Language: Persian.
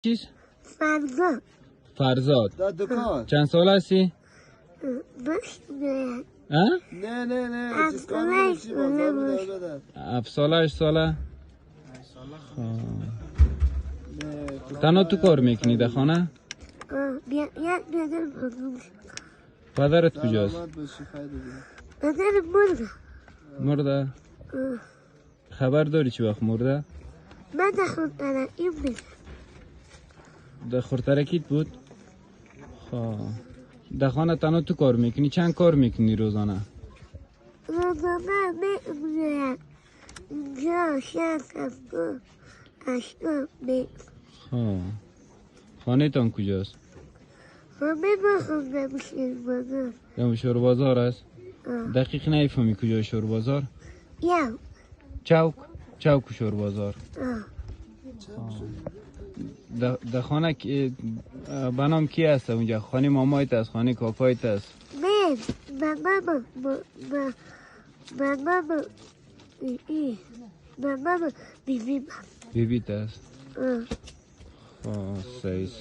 چیز؟ فرزاد. فرزاد. در دکان. چند سال هستی؟ باش بیاید. نه از سالش ساله باش. 7 ساله 8 ساله؟ تنها تو کار میکنی در خانه؟ یک بدر بزرگ. پدرت کجاست؟ بدر مرده. مرده؟ خبر داری چی وقت مرده؟ من در خود ترقیم بیدم. در خورترکیت بود؟ در خانه تنها تو کار میکنی؟ چند کار میکنی روزانه؟ روزانه میگوید اینجا 6 هفته 8 میگوید. خانه تان کجاست؟ خانه بخون نمیشه بازار. در شور بازار است؟ دقیق نیفهمی کجا شور بازار؟ یا چوک شور بازار. در خانه بنام کی هست اونجا؟ خانه مامایت است؟ خانه کاکایت است؟ ماما بیبی بیبیت است؟ سیز